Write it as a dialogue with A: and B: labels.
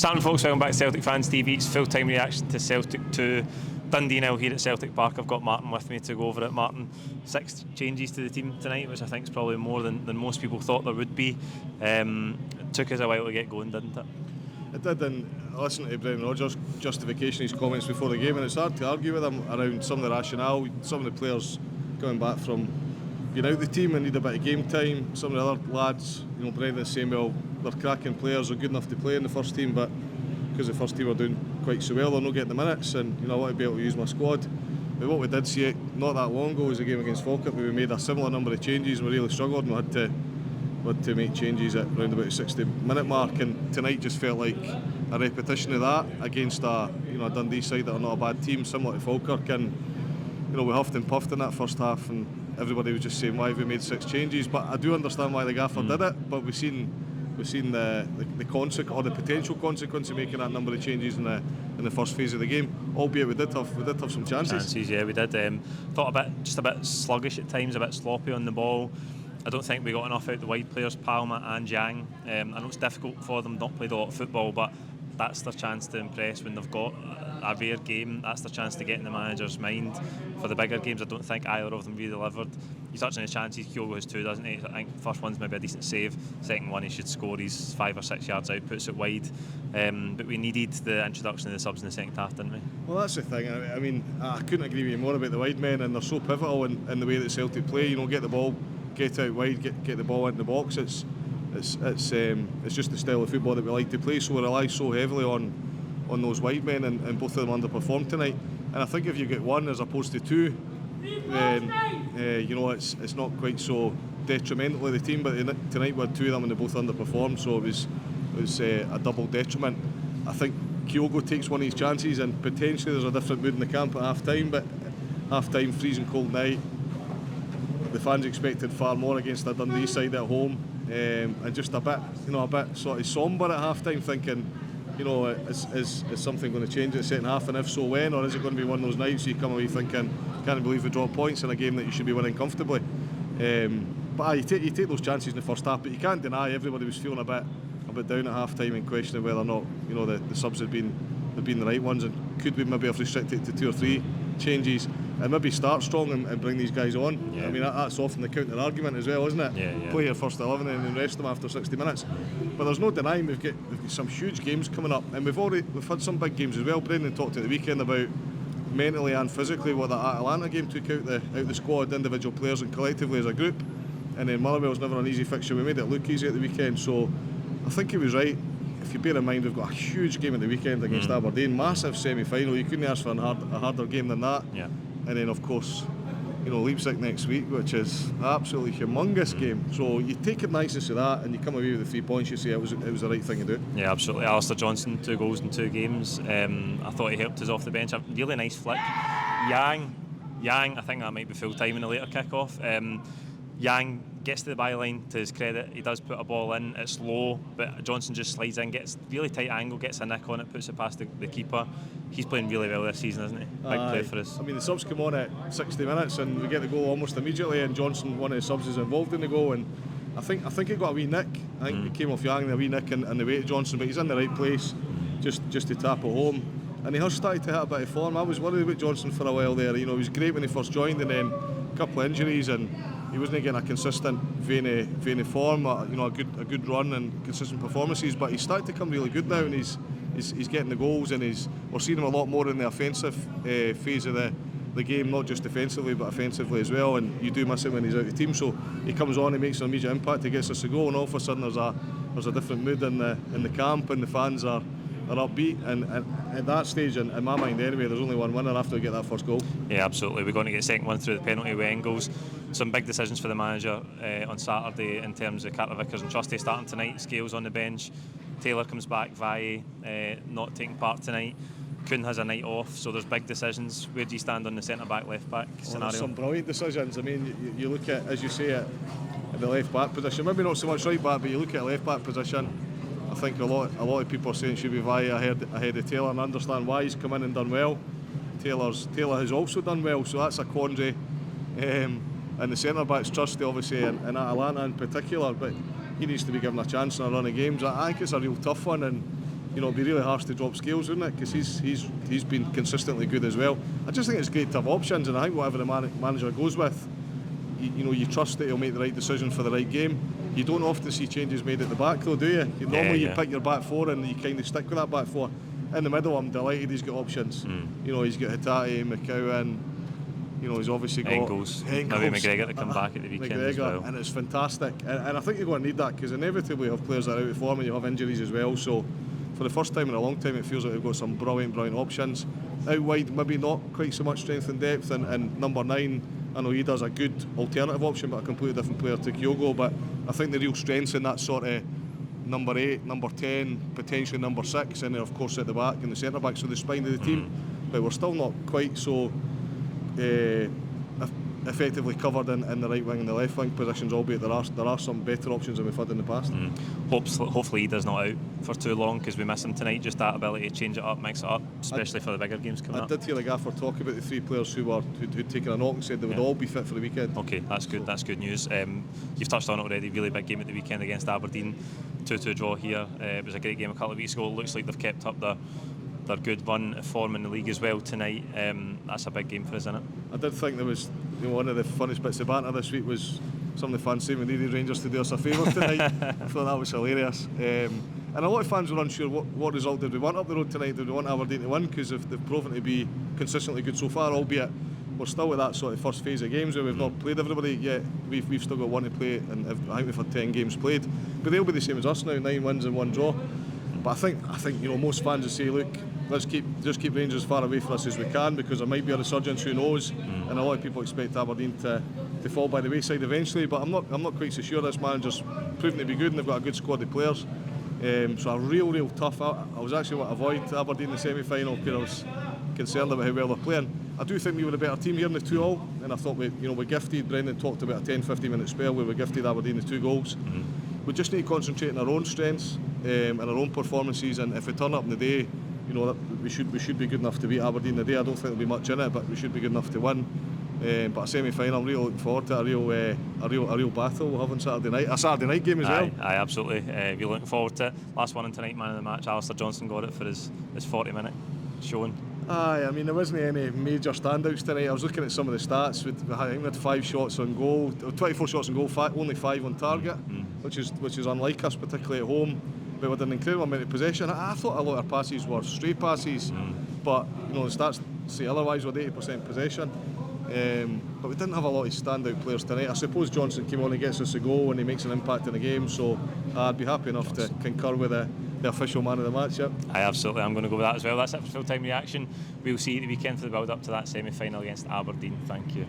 A: What's happening, folks? Welcome back to Celtic Fans TV. It's full-time reaction to Celtic 2, Dundee 0 here at Celtic Park. I've got Martin with me to go over it. Martin, 6 changes to the team tonight, which I think is probably more than most people thought there would be. It took us a while to get going, didn't it?
B: It did, and I listened to Brendan Rodgers' justification, his comments before the game, and it's hard to argue with him around some of the rationale. Some of the players coming back from being out the team and need a bit of game time. Some of the other lads, Brendan's saying, well, they're cracking players, they're good enough to play in the first team, but because the first team are doing quite so well, they're not getting the minutes, and I want to be able to use my squad. But what we did see not that long ago was a game against Falkirk where we made a similar number of changes and we really struggled, and we had to make changes at around about the 60-minute mark, and tonight just felt like a repetition of that against a Dundee side that are not a bad team, similar to Falkirk, and we huffed and puffed in that first half, and everybody was just saying, why have we made 6 changes? But I do understand why the gaffer did it, but we've seen the consequence or the potential consequence of making that number of changes in the first phase of the game. Albeit we did have some chances.
A: Yeah, we did. Thought a bit sluggish at times, a bit sloppy on the ball. I don't think we got enough out the wide players, Palma and Yang. I know it's difficult for them, not played a lot of football, but that's their chance to impress when they've got a rare game. That's their chance to get in the manager's mind. For the bigger games, I don't think either of them really delivered. He's touching his chances. Kyogo has 2, doesn't he? I think first one's maybe a decent save. Second one he should score. He's 5 or 6 yards out, puts it wide. But we needed the introduction of the subs in the second half, didn't we?
B: Well, that's the thing. I mean, I couldn't agree with you more about the wide men, and they're so pivotal in the way that Celtic play. Get the ball, get out wide, get the ball into the box. It's just the style of football that we like to play, so we rely so heavily on those wide men, and both of them underperformed tonight. And I think if you get 1 as opposed to 2, then it's not quite so detrimental to the team. But tonight we had 2 of them and they both underperformed, so it was a double detriment. I think Kyogo takes one of his chances, and potentially there's a different mood in the camp at half time. But half time, freezing cold night, the fans expected far more against a Dundee side at home, and just a bit sort of sombre at half time, thinking, is something going to change in the second half, and if so, when? Or is it going to be one of those nights you come away thinking, can't believe we dropped points in a game that you should be winning comfortably? But you take those chances in the first half, but you can't deny everybody was feeling a bit down at half time and questioning whether or not the subs had been the right ones, and could we maybe have restricted to 2 or 3 changes and maybe start strong and bring these guys on. Yeah. I mean, that's often the counter argument as well, isn't it?
A: Yeah.
B: Play your first 11 and then rest them after 60 minutes. But there's no denying we've got some huge games coming up, and we've had some big games as well. Brendan talked at the weekend about mentally and physically what that Atalanta game took out the squad, individual players and collectively as a group. And then Motherwell's never an easy fixture. We made it look easy at the weekend, so I think he was right. If you bear in mind we've got a huge game at the weekend against Aberdeen, massive semi-final. You couldn't ask for a harder game than that.
A: Yeah.
B: And then of course, Leipzig next week, which is an absolutely humongous game. So you take it niceness of that, and you come away with the 3 points. You say it was the right thing to do.
A: Yeah, absolutely. Alistair Johnston, 2 goals in 2 games. I thought he helped us off the bench. A really nice flick. Yang, I think that might be full time in a later kick-off. Yang gets to the byline, to his credit. He does put a ball in. It's low, but Johnson just slides in, gets really tight angle, gets a nick on it, puts it past the keeper. He's playing really well this season, isn't he? Big play for us.
B: I mean, the subs come on at 60 minutes and we get the goal almost immediately, and Johnson, one of the subs, is involved in the goal, and I think he got a wee nick. I think it came off Yang, a wee nick in the way to Johnson, but he's in the right place just to tap it home. And he has started to hit a bit of form. I was worried about Johnson for a while there. He was great when he first joined, and then a couple of injuries, and he wasn't getting a consistent vein of form, a good run and consistent performances. But he's started to come really good now, and he's getting the goals, and we're seeing him a lot more in the offensive phase of the game, not just defensively but offensively as well. And you do miss him when he's out of the team. So he comes on, he makes an immediate impact, he gets us a goal, and all of a sudden there's a different mood in the camp, and the fans are upbeat, and at that stage, in my mind anyway, there's only one winner after we get that first goal.
A: Yeah, absolutely. We're going to get second one through the penalty with Engels. Some big decisions for the manager on Saturday in terms of Carter Vickers and Trusty starting tonight. Scales on the bench, Taylor comes back, Valle not taking part tonight. Kuhn has a night off, so there's big decisions. Where do you stand on the centre-back, left-back scenario?
B: There's some brilliant decisions. I mean, you look at, as you say, at the left-back position, maybe not so much right-back, but you look at left-back position, I think a lot of people are saying it should be Valle ahead of Taylor, and I understand why. He's come in and done well. Taylor has also done well, so that's a quandary. And the centre-back's Trusty, obviously, and Atalanta in particular, but he needs to be given a chance in a run of games. I think it's a real tough one, and it'd be really harsh to drop Scales, wouldn't it? Because he's been consistently good as well. I just think it's great to have options, and I think whatever the manager goes with, you trust that he'll make the right decision for the right game. You don't often see changes made at the back, though, do you? Normally you pick your back four and you kind of stick with that back four. In the middle, I'm delighted he's got options. He's got Hatate, McCowan. He's obviously got
A: Engels. Maybe McGregor to come back at the weekend as well.
B: And it's fantastic. And I think you're going to need that, because inevitably you have players that are out of form and you have injuries as well. So for the first time in a long time, it feels like we've got some brilliant options. Out wide, maybe not quite so much strength and depth. And number 9, I know he does a good alternative option, but a completely different player to Kyogo. But I think the real strength's in that sort of number 8, number 10, potentially number 6, and then of course at the back and the centre back, so the spine of the team. But we're still not quite so effectively covered in the right wing and the left wing positions, albeit there are some better options than we've had in the past.
A: Hopefully he does not out for too long, because we miss him tonight. Just that ability to change it up, mix it up, especially for the bigger games coming up.
B: I did hear the gaffer talk about the 3 players who'd taken a knock and said they would all be fit for the weekend.
A: Okay, that's good. That's good news. You've touched on it already. Really big game at the weekend against Aberdeen. 2-2 draw here. It was a great game a couple of weeks ago. It looks like they've kept up their good run form in the league as well tonight. That's a big game for us, isn't it?
B: I did think there was one of the funniest bits of banter this week was some of the fans saying we needed Rangers to do us a favour tonight. I thought that was hilarious. And a lot of fans were unsure what result did we want up the road tonight. Did we want Aberdeen to win? Because if they've proven to be consistently good so far, albeit we're still at that sort of first phase of games where we've not played everybody yet. We've still got 1 to play, and I think we've had 10 games played. But they'll be the same as us now, 9 wins and 1 draw. But I think most fans will say, look, let's keep Rangers as far away from us as we can, because there might be a resurgence, who knows? And a lot of people expect Aberdeen to fall by the wayside eventually. But I'm not quite so sure. This manager's proven to be good, and they've got a good squad of players. So a real tough. I was actually want to avoid Aberdeen in the semi-final because I was concerned about how well they're playing. I do think we were a better team here in the 2-2, and I thought we gifted. Brendan talked about a 10-15 minute spell where we gifted Aberdeen the 2 goals. We just need to concentrate on our own strengths and our own performances, and if we turn up in the day, we should be good enough to beat Aberdeen the day. I don't think there'll be much in it, but we should be good enough to win. But a semi-final, I'm really looking forward to a real battle we'll have on Saturday night. A Saturday night game as well.
A: Aye, absolutely. We're looking forward to it. Last one in tonight, man of the match. Alistair Johnston got it for his 40-minute showing.
B: Aye, I mean, there wasn't any major standouts tonight. I was looking at some of the stats. I think we had 5 shots on goal, 24 shots on goal, only 5 on target, which is unlike us, particularly at home. We had an incredible amount of possession. I thought a lot of our passes were stray passes, but the stats say otherwise. We had 80% possession. But we didn't have a lot of standout players tonight. I suppose Johnston came on and gets us a goal and he makes an impact in the game, so I'd be happy enough to concur with the official man of the match. Yep.
A: Aye, absolutely. I'm going to go with that as well. That's it for full-time reaction. We'll see you at the weekend for the build-up to that semi-final against Aberdeen. Thank you.